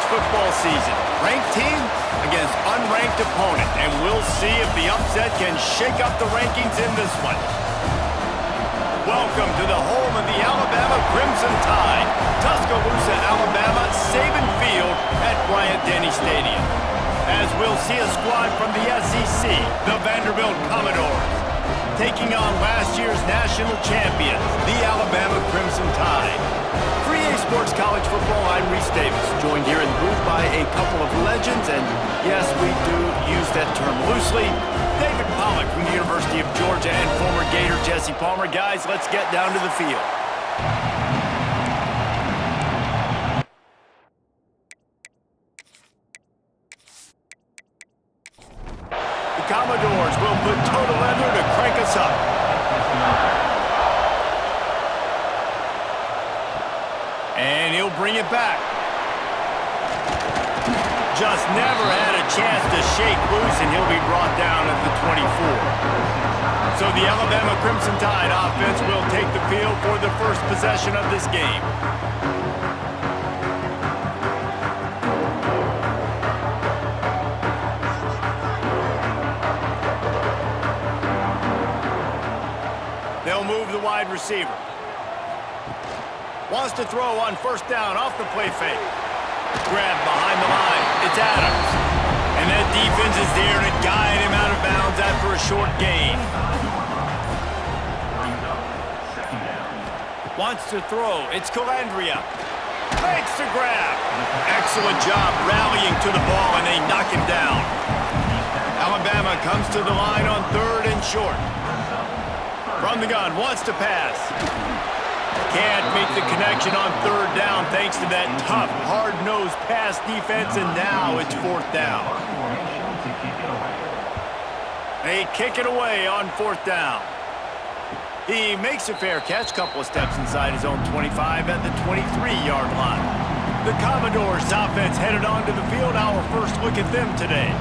football season. Ranked team against unranked opponent, and we'll see if the upset can shake up the rankings in this one. Welcome to the home of the Alabama Crimson Tide, Tuscaloosa, Alabama, Saban Field at Bryant-Denny Stadium. As we'll see a squad from the SEC, the Vanderbilt Commodores, taking on last year's national champions, the Alabama Crimson Tide. For EA Sports College Football, I'm Reese Davis, joined here in the booth by a couple of legends, and yes, we do use that term loosely. David Pollock from the University of Georgia and former Gator Jesse Palmer. Guys, let's get down to the field. The Commodores will put total leather to crank us up. And he'll bring it back. Just never had a chance to shake loose, and he'll be brought down at the 24. So the Alabama Crimson Tide offense will take the field for the first possession of this game. They'll move the wide receiver. Wants to throw on first down off the play fake. Grab behind the line. It's Adams. And that defense is there to guide him out of bounds after a short gain. Wants to throw. It's Calandria. Makes the grab. Excellent job rallying to the ball, and they knock him down. Alabama comes to the line on 3rd and short. From the gun, wants to pass. Can't make the connection on 3rd down thanks to that tough, hard-nosed pass defense, and now it's 4th down. They kick it away on 4th down. He makes a fair catch, couple of steps inside his own 25 at the 23-yard line. The Commodores' offense headed onto the field. Our first look at them today.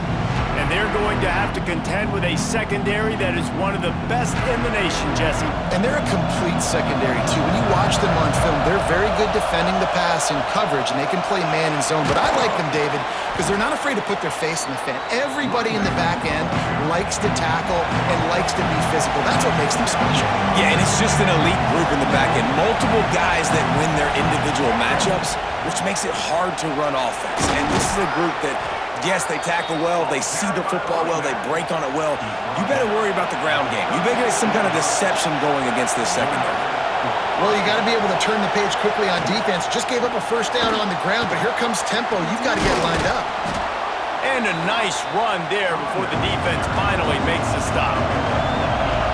And they're going to have to contend with a secondary that is one of the best in the nation, Jesse. And they're a complete secondary, too. When you watch them on film, they're very good defending the pass and coverage, and they can play man and zone. But I like them, David, because they're not afraid to put their face in the fan. Everybody in the back end likes to tackle and likes to be physical. That's what makes them special. Yeah, and it's just an elite group in the back end. Multiple guys that win their individual matchups, which makes it hard to run offense. And this is a group that, yes, they tackle well, they see the football well, they break on it well. You better worry about the ground game. You better get some kind of deception going against this secondary. Well, you got to be able to turn the page quickly on defense. Just gave up a first down on the ground, but here comes tempo. You've got to get lined up. And a nice run there before the defense finally makes the stop.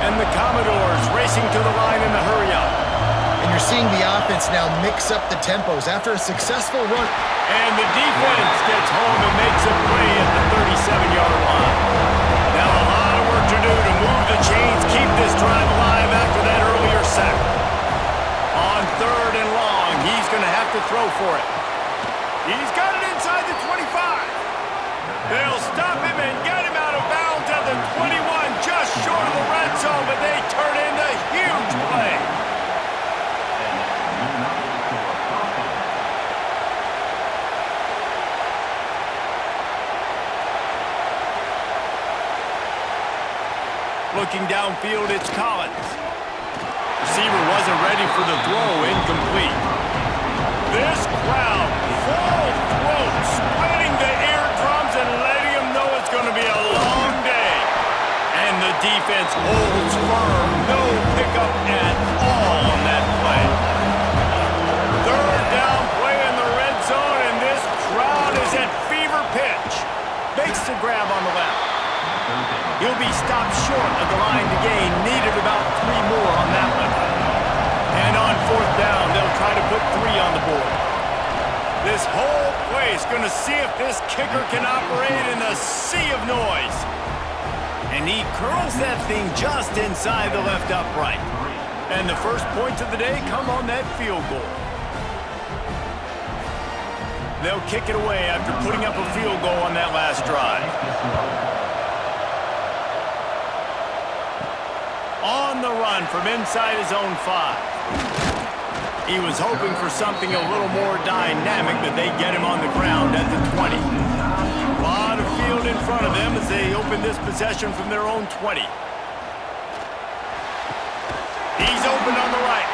And the Commodores racing to the line in the hurry-up. And you're seeing the offense now mix up the tempos after a successful run. And the defense gets home and makes a play at the 37-yard line. Now a lot of work to do to move the chains, keep this drive alive after that earlier sack. On 3rd and long, he's going to have to throw for it. He's got it inside the 25. They'll stop him and get him out of bounds at the 21, just short of the red zone, but they turn in the huge play. Looking downfield, it's Collins. Receiver wasn't ready for the throw, incomplete. This crowd, full throat, splitting the eardrums and letting them know it's going to be a long day. And the defense holds firm, no pickup at all on that play. 3rd down play in the red zone, and this crowd is at fever pitch. Makes the grab on the left. He'll be stopped short of the line to gain. Needed about 3 more on that one. And on 4th down, they'll try to put 3 on the board. This whole place going to see if this kicker can operate in a sea of noise. And he curls that thing just inside the left upright. And the first points of the day come on that field goal. They'll kick it away after putting up a field goal on that last drive. On the run from inside his own 5. He was hoping for something a little more dynamic, but they get him on the ground at the 20. A lot of field in front of them as they open this possession from their own 20. He's open on the right.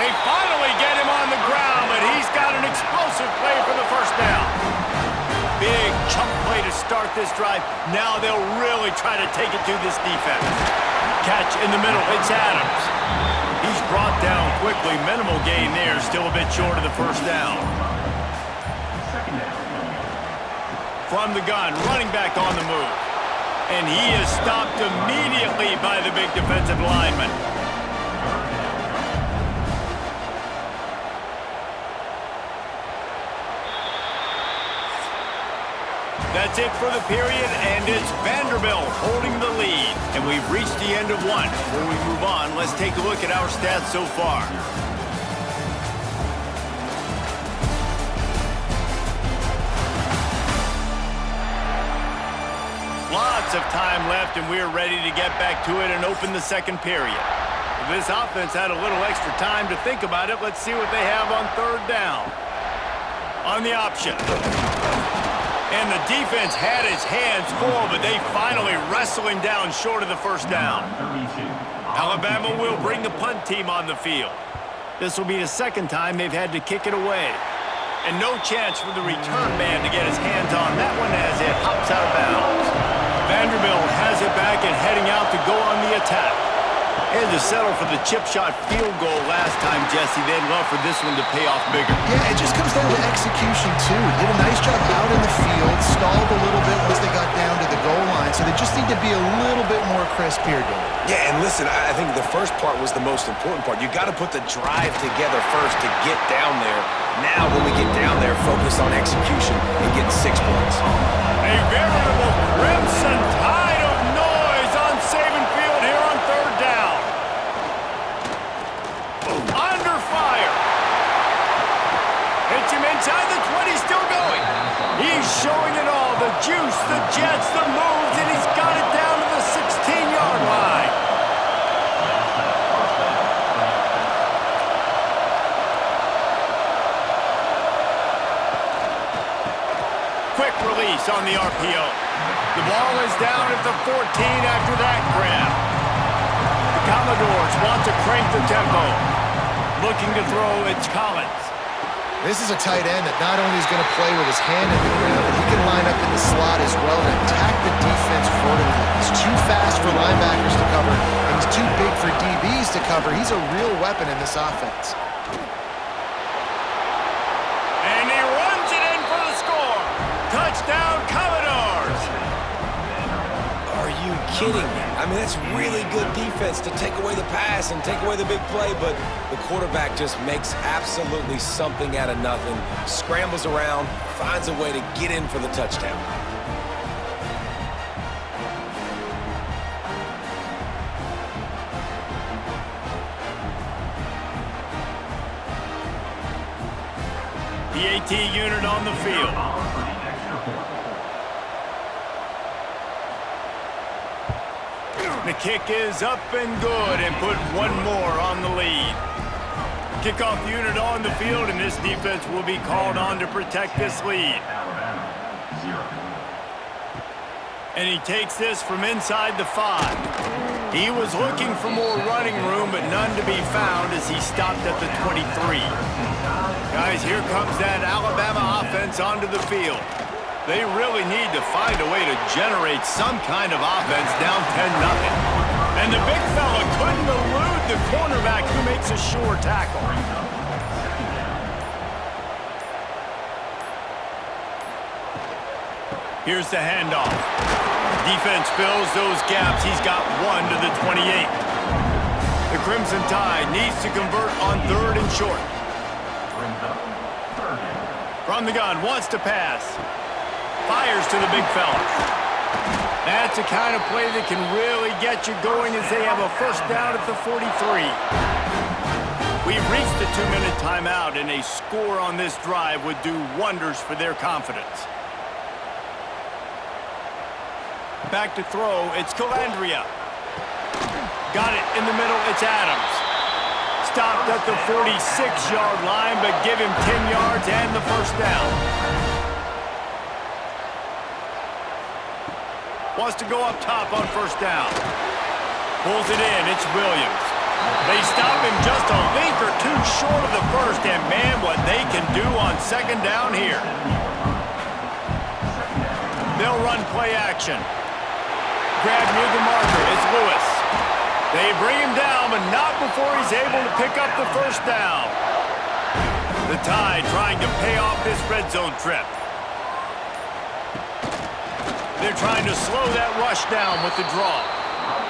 They finally get him on the ground, but he's got an explosive play for the first down. Big chunk play to start this drive. Now they'll really try to take it to this defense. Catch in the middle. It's Adams. He's brought down quickly. Minimal gain there. Still a bit short of the first down. From the gun, running back on the move. And he is stopped immediately by the big defensive lineman. That's it for the period, and it's Vanderbilt holding the lead. And we've reached the end of one. Before we move on, let's take a look at our stats so far. Lots of time left, and we're ready to get back to it and open the second period. If this offense had a little extra time to think about it, let's see what they have on third down. On the option. And the defense had his hands full, but they finally wrestle him down short of the first down. Alabama will bring the punt team on the field. This will be the second time they've had to kick it away. And no chance for the return man to get his hands on that one as it hops out of bounds. Vanderbilt has it back and heading out to go on the attack. Had to settle for the chip shot field goal last time, Jesse. They'd love for this one to pay off bigger. Yeah, it just comes down to execution, too. Did a nice job out in the field, stalled a little bit once they got down to the goal line, so they just need to be a little bit more crisp here, Dave. Yeah, and listen, I think the first part was the most important part. You got to put the drive together first to get down there. Now, when we get down there, focus on execution and get 6 points. A veritable crimson tide of noise on Saban Field here on third down. Under fire. Hits him inside the 20, still going. He's showing it all, the juice, the jets, the moves, and he's got it down to the 16-yard line. Quick release on the RPO. The ball is down at the 14 after that grab. The Commodores want to crank the tempo. Looking to throw, it's Collins. This is a tight end that not only is going to play with his hand in the ground, but he can line up in the slot as well and attack the defense vertically. He's too fast for linebackers to cover, and he's too big for DBs to cover. He's a real weapon in this offense. And he runs it in for the score. Touchdown, Commodores. Are you kidding me? I mean, that's really good defense to take away the pass and take away the big play, but the quarterback just makes absolutely something out of nothing, scrambles around, finds a way to get in for the touchdown. The AT unit on the field. The kick is up and good and put one more on the lead. Kickoff unit on the field, and this defense will be called on to protect this lead. And he takes this from inside the 5. He was looking for more running room, but none to be found as he stopped at the 23. Guys, here comes that Alabama offense onto the field. They really need to find a way to generate some kind of offense down 10-0. And the big fella couldn't elude the cornerback who makes a sure tackle. Here's the handoff. Defense fills those gaps. He's got one to the 28. The Crimson Tide needs to convert on third and short. From the gun, wants to pass. Fires to the big fella. That's the kind of play that can really get you going as they have a first down at the 43. We've reached the 2-minute timeout, and a score on this drive would do wonders for their confidence. Back to throw, it's Calandria. Got it in the middle, it's Adams. stopped at the 46-yard line, but give him 10 yards and the first down. Wants to go up top on first down. Pulls it in. It's Williams. They stop him just a link or two short of the first, and man, what they can do on second down here. They'll run play action. Grab near the marker. It's Lewis. They bring him down, but not before he's able to pick up the first down. The Tide trying to pay off this red zone trip. They're trying to slow that rush down with the draw.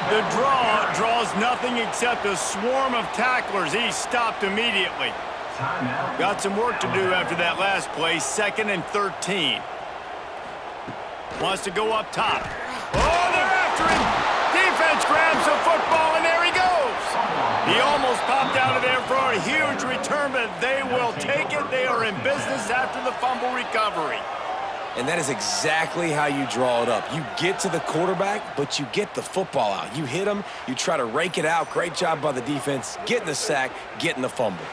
The draw draws nothing except a swarm of tacklers. He's stopped immediately. Got some work to do after that last play, 2nd and 13. Wants to go up top. Oh, they're after him. Defense grabs the football, and there he goes. He almost popped out of there for a huge return, but they will take it. They are in business after the fumble recovery. And that is exactly how you draw it up. You get to the quarterback, but you get the football out. You hit him, you try to rake it out. Great job by the defense, getting the sack, getting the fumble.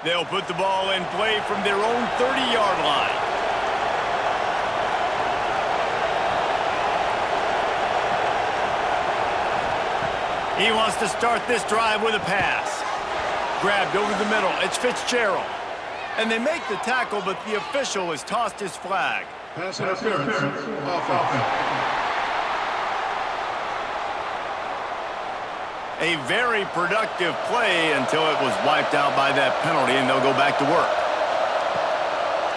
They'll put the ball in play from their own 30-yard line. He wants to start this drive with a pass. Grabbed over the middle. It's Fitzgerald. And they make the tackle, but the official has tossed his flag. Pass interference. Offense. A very productive play until it was wiped out by that penalty, and they'll go back to work.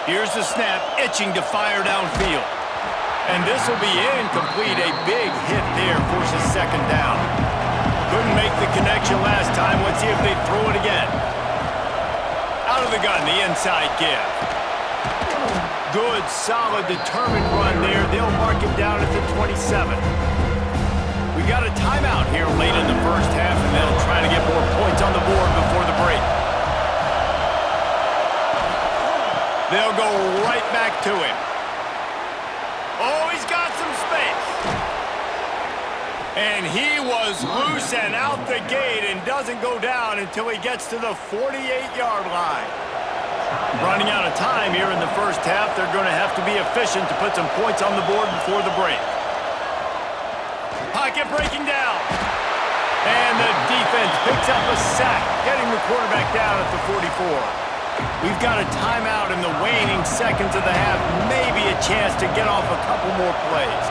Here's the snap, itching to fire downfield. And this will be incomplete. A big hit there forces second down. Couldn't make the connection last time. Let's see if they throw it again. Out of the gun, the inside give. Good, solid, determined run there. They'll mark him down at the 27. We got a timeout here late in the first half, and they'll try to get more points on the board before the break. They'll go right back to him. Oh, he's got some space. And he was loose and out the gate and doesn't go down until he gets to the 48-yard line. Running out of time here in the first half, they're going to have to be efficient to put some points on the board before the break. Pocket breaking down. And the defense picks up a sack, getting the quarterback down at the 44. We've got a timeout in the waning seconds of the half. Maybe a chance to get off a couple more plays.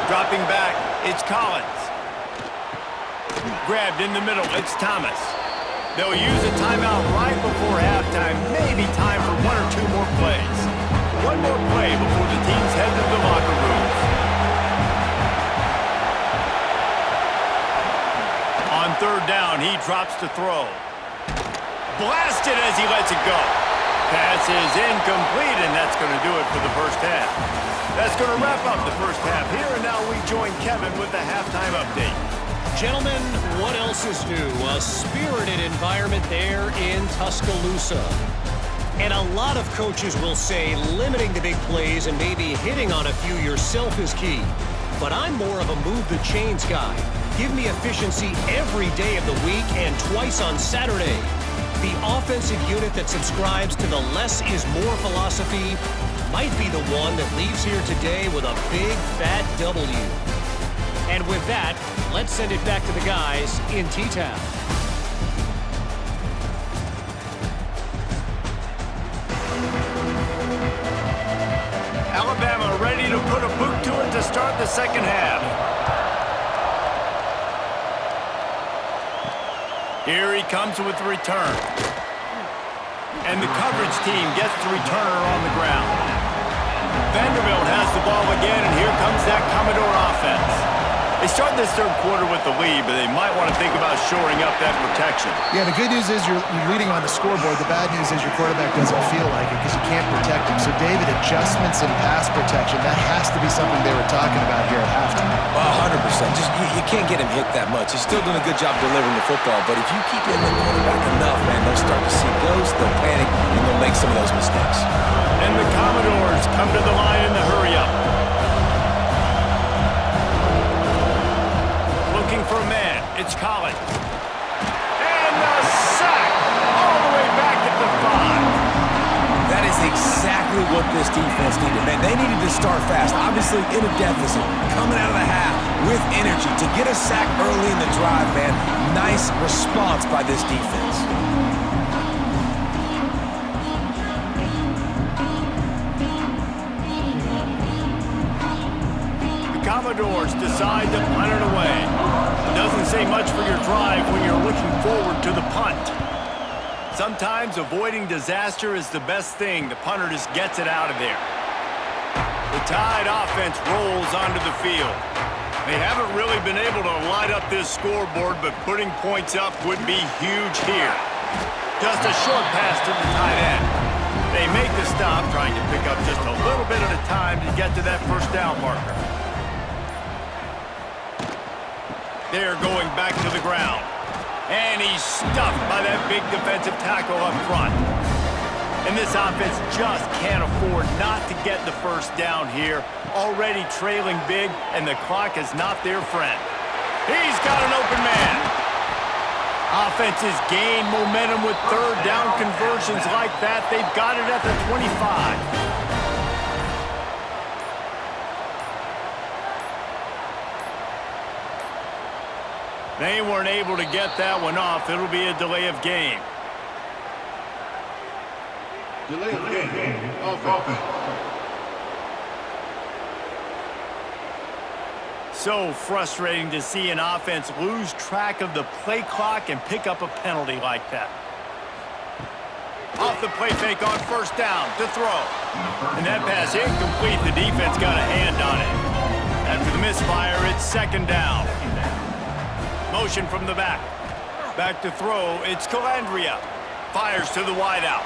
Dropping back, it's Collins. Grabbed in the middle, it's Thomas. They'll use a timeout right before halftime. Maybe time for one or two more plays. One more play before the teams head to the locker rooms. On third down, he drops to throw. Blasted as he lets it go. Pass is incomplete, and that's going to do it for the first half. That's going to wrap up the first half here, and now we join Kevin with the halftime update. Gentlemen, what else is new? A spirited environment there in Tuscaloosa. And a lot of coaches will say limiting the big plays and maybe hitting on a few yourself is key. But I'm more of a move the chains guy. Give me efficiency every day of the week and twice on Saturday. The offensive unit that subscribes to the less is more philosophy might be the one that leaves here today with a big fat W. And with that, let's send it back to the guys in T-Town. Alabama ready to put a boot to it to start the second half. Here he comes with the return. And the coverage team gets the returner on the ground. Vanderbilt has the ball again, and here comes that Commodore offense. They start this third quarter with the lead, but they might want to think about shoring up that protection. Yeah, the good news is you're leading on the scoreboard. The bad news is your quarterback doesn't feel like it because you can't protect him. So, David, adjustments in pass protection, that has to be something they were talking about here at halftime. 100%. Just you can't get him hit that much. He's still doing a good job delivering the football, but if you keep hitting the quarterback enough, man, they'll start to see ghosts, they'll panic, and they'll make some of those mistakes. And the Commodores come to the line in the hurry-up. It's Collins. And the sack all the way back at the 5. That is exactly what this defense needed, man. They needed to start fast, obviously in a deficit, coming out of the half with energy to get a sack early in the drive, man. Nice response by this defense. Commodores decide to punt it away. It doesn't say much for your drive when you're looking forward to the punt. Sometimes avoiding disaster is the best thing. The punter just gets it out of there. The Tide offense rolls onto the field. They haven't really been able to light up this scoreboard, but putting points up would be huge here. Just a short pass to the tight end. They make the stop, trying to pick up just a little bit at a time to get to that first down marker. They're going back to the ground. And he's stuffed by that big defensive tackle up front. And this offense just can't afford not to get the first down here. Already trailing big, and the clock is not their friend. He's got an open man. Offenses gain momentum with third down conversions like that. They've got it at the 25. They weren't able to get that one off. It'll be a delay of game. Delay of game. Offense. So frustrating to see an offense lose track of the play clock and pick up a penalty like that. Off the play fake on first down to throw. And that pass incomplete. The defense got a hand on it. After the misfire, it's second down. Motion from the back. Back to throw. It's Calandria. Fires to the wideout.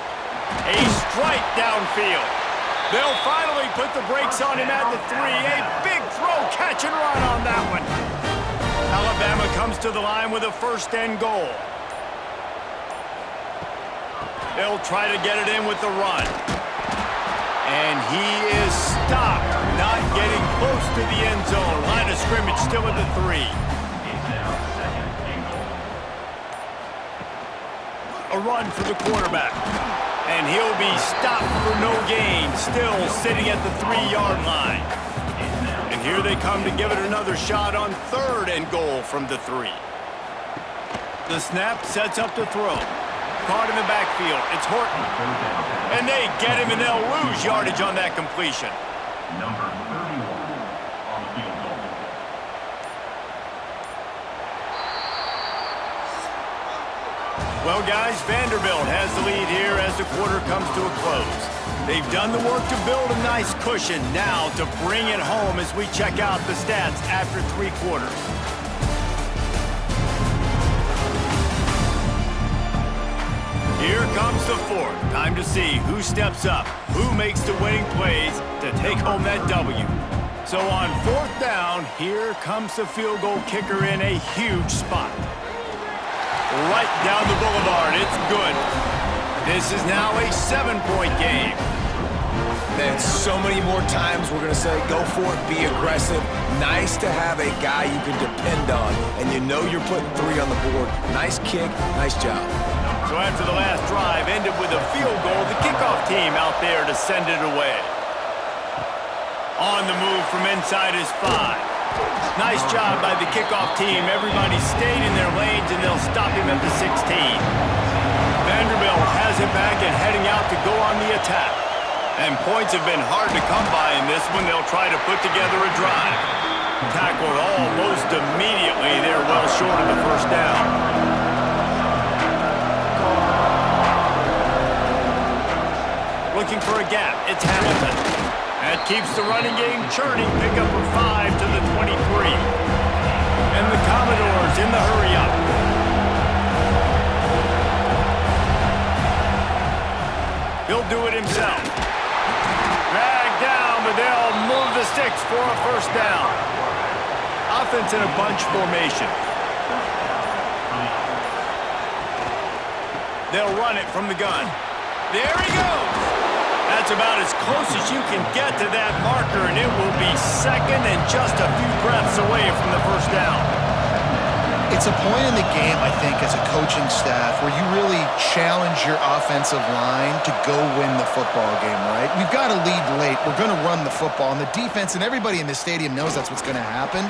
A strike downfield. They'll finally put the brakes on him at the 3. A big throw, catch and run on that one. Alabama comes to the line with a first and goal. They'll try to get it in with the run. And he is stopped, not getting close to the end zone. Line of scrimmage still at the 3. A run for the quarterback. And he'll be stopped for no gain, still sitting at the 3-yard line. And here they come to give it another shot on third and goal from the 3. The snap sets up the throw. Caught in the backfield. It's Horton. And they get him, and they'll lose yardage on that completion. Number 31 on the field goal. Well, guys, Vanderbilt has the lead here as the quarter comes to a close. They've done the work to build a nice cushion. Now to bring it home as we check out the stats after 3 quarters. Here comes the fourth. Time to see who steps up, who makes the winning plays to take home that W. So on fourth down, here comes the field goal kicker in a huge spot. Right down the boulevard, it's good. This is now a 7-point game. Man, so many more times we're going to say, go for it, be aggressive. Nice to have a guy you can depend on, and you know you're putting 3 on the board. Nice kick, nice job. So after the last drive ended with a field goal, the kickoff team out there to send it away. On the move from inside is 5. Nice job by the kickoff team. Everybody stayed in their lanes, and they'll stop him at the 16. Vanderbilt has it back and heading out to go on the attack. And points have been hard to come by in this one. They'll try to put together a drive. Tackled almost immediately. They're well short of the first down. Looking for a gap. It's Hamilton. That keeps the running game churning. Pick up a 5 to the 23. And the Commodores in the hurry-up. He'll do it himself. Dragged down, but they'll move the sticks for a first down. Offense in a bunch formation. They'll run it from the gun. There he goes. That's about as close as you can get to that marker, and it will be second and just a few breaths away from the first down. It's a point in the game, I think, as a coaching staff where you really challenge your offensive line to go win the football game, right? We've got to lead late. We're going to run the football. And the defense and everybody in the stadium knows that's what's going to happen.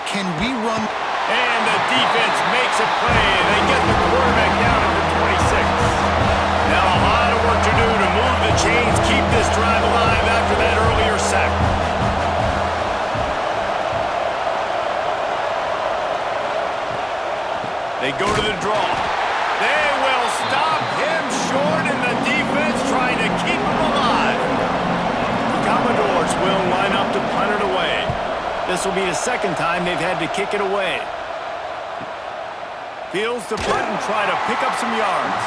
Can we run? And the defense makes a play. They get the quarterback down at the 26. Now a lot of work to do to move the chains, keep this drive alive after that earlier sack. They go to the draw. They will stop him short, and the defense trying to keep him alive. The Commodores will line up to punt it away. This will be the second time they've had to kick it away. Fields the punt and try to pick up some yards.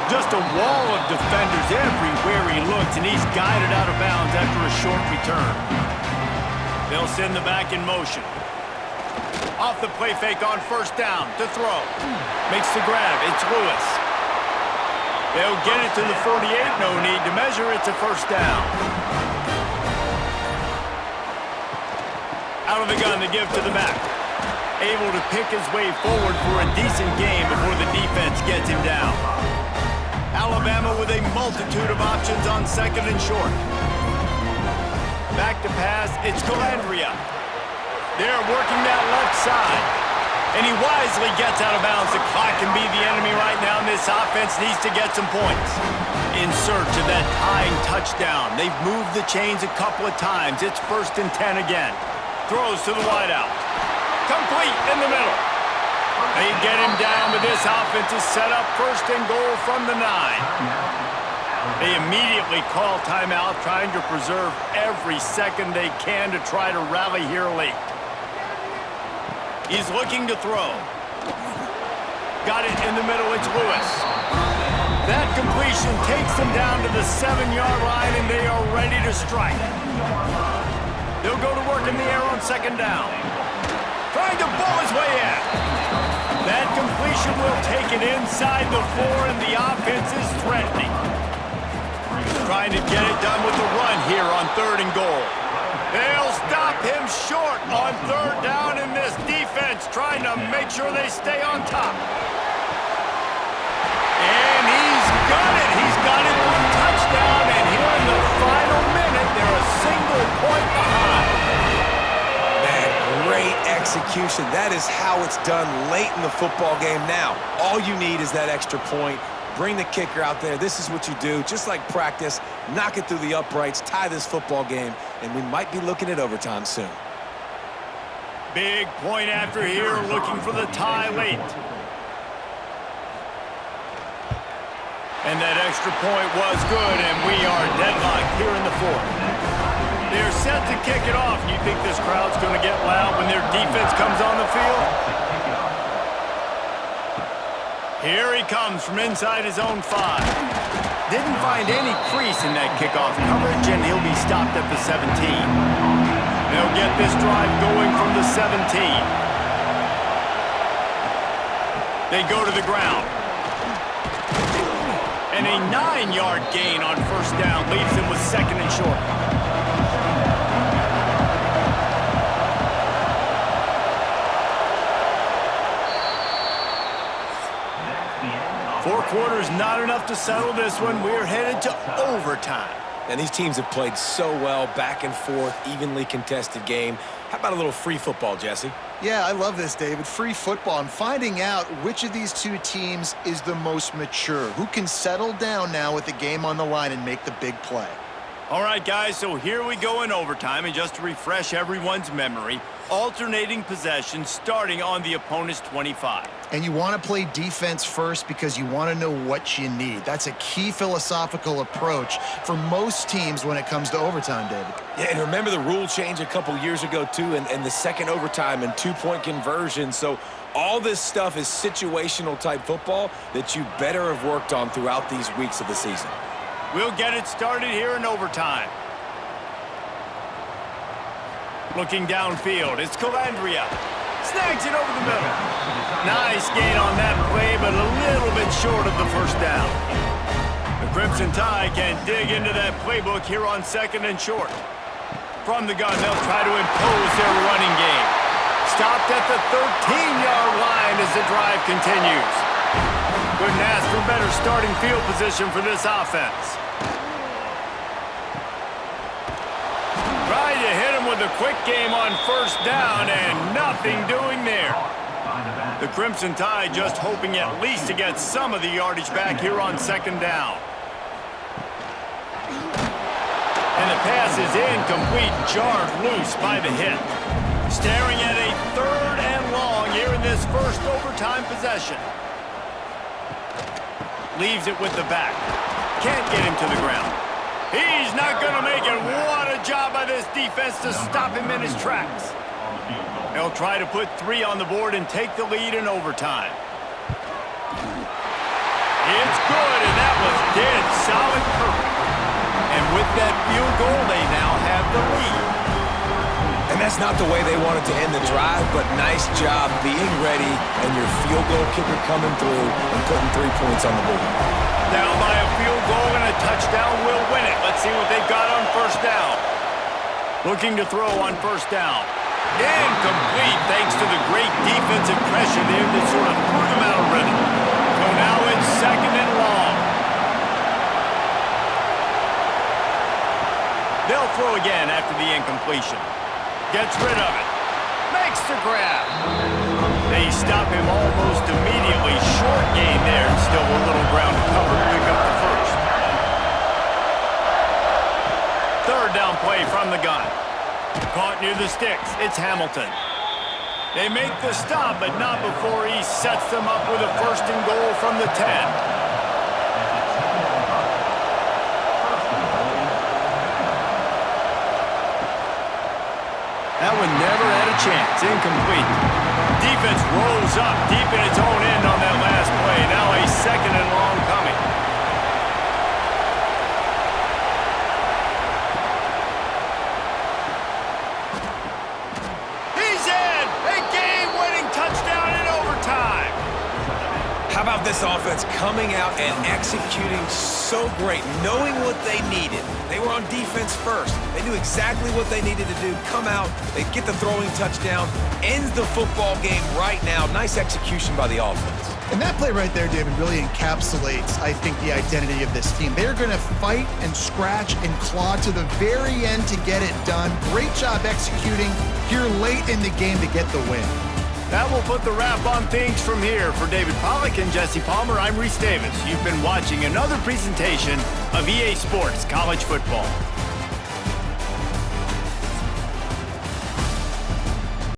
Just a wall of defenders everywhere he looks, and he's guided out of bounds after a short return. They'll send the back in motion. Off the play fake on first down to throw. Makes the grab. It's Lewis. They'll get it to the 48. No need to measure. It's a first down. Out of the gun to give to the back. Able to pick his way forward for a decent game before the defense gets him down. Alabama with a multitude of options on second and short. Back to pass. It's Calandria. They're working that left side. And he wisely gets out of bounds. The clock can be the enemy right now, and this offense needs to get some points. In search of that tying touchdown. They've moved the chains a couple of times. It's 1st and 10 again. Throws to the wideout. Complete in the middle. They get him down, but this offense is set up 1st and goal from the 9. They immediately call timeout, trying to preserve every second they can to try to rally here late. He's looking to throw. Got it in the middle. It's Lewis. That completion takes them down to the 7-yard line, and they are ready to strike. They'll go to work in the air on 2nd down. Trying to bull his way in. That completion will take it inside the 4, and the offense is threatening. Trying to get it done with the run here on 3rd and goal. They'll stop him short on 3rd down, and this defense trying to make sure they stay on top. And he's got it. He's got it for a touchdown, and here in the final minute, they're a single point behind. Man, great execution. That is how it's done late in the football game now. All you need is that extra point. Bring the kicker out there. This is what you do. Just like practice, knock it through the uprights, tie this football game, and we might be looking at overtime soon. Big point after here, looking for the tie late. And that extra point was good, and we are deadlocked here in the 4th. They're set to kick it off. You think this crowd's going to get loud when their defense comes on the field? Here he comes from inside his own 5. Didn't find any crease in that kickoff coverage, and he'll be stopped at the 17. They'll get this drive going from the 17. They go to the ground. And a 9-yard gain on 1st down leaves him with 2nd and short. 4 quarters, not enough to settle this one. We're headed to overtime. And these teams have played so well, back and forth, evenly contested game. How about a little free football, Jesse? Yeah, I love this, David. Free football and finding out which of these two teams is the most mature. Who can settle down now with the game on the line and make the big play? All right, guys, so here we go in overtime. And just to refresh everyone's memory, alternating possession starting on the opponent's 25. And you want to play defense first because you want to know what you need. That's a key philosophical approach for most teams when it comes to overtime, David. Yeah, and remember the rule change a couple years ago, too, and the second overtime and 2-point conversion. So all this stuff is situational type football that you better have worked on throughout these weeks of the season. We'll get it started here in overtime. Looking downfield, it's Calandria. Snags it over the middle. Nice gain on that play, but a little bit short of the 1st down. The Crimson Tide can dig into that playbook here on 2nd and short. From the gun, they'll try to impose their running game. Stopped at the 13-yard line as the drive continues. Couldn't ask for better starting field position for this offense. Tried to hit him with a quick game on first down, and nothing doing there. The Crimson Tide just hoping at least to get some of the yardage back here on second down. And the pass is incomplete, jarred loose by the hit. Staring at a 3rd and long here in this first overtime possession. Leaves it with the back. Can't get him to the ground. He's not going to make it. What a job by this defense to stop him in his tracks. They'll try to put 3 on the board and take the lead in overtime. It's good, and that was dead solid perfect. And with that field goal, they now have the lead. And that's not the way they wanted to end the drive, but nice job being ready and your field goal kicker coming through and putting 3 points on the board. Down by a field goal and a touchdown will win it. Let's see what they've got on first down. Looking to throw on first down. Incomplete thanks to the great defensive pressure there that sort of threw them out of rhythm. So now it's 2nd and long. They'll throw again after the incompletion. Gets rid of it. Makes the grab. They stop him almost immediately. Short gain there, and still a little ground to cover to pick up the first. 3rd down play from the gun. Caught near the sticks. It's Hamilton. They make the stop, but not before he sets them up with a 1st and goal from the 10. That one never had a chance. Incomplete. Defense rolls up deep in its own end on that last play. Now a 2nd and long coming. He's in! A game-winning touchdown in overtime. How about this offense coming out and executing so great, knowing what they needed. They were on defense first. They knew exactly what they needed to do. Come out, they get the throwing touchdown, ends the football game right now. Nice execution by the offense. And that play right there, David, really encapsulates, I think, the identity of this team. They're going to fight and scratch and claw to the very end to get it done. Great job executing here late in the game to get the win. That will put the wrap on things from here. For David Pollack and Jesse Palmer, I'm Reese Davis. You've been watching another presentation of EA Sports College Football.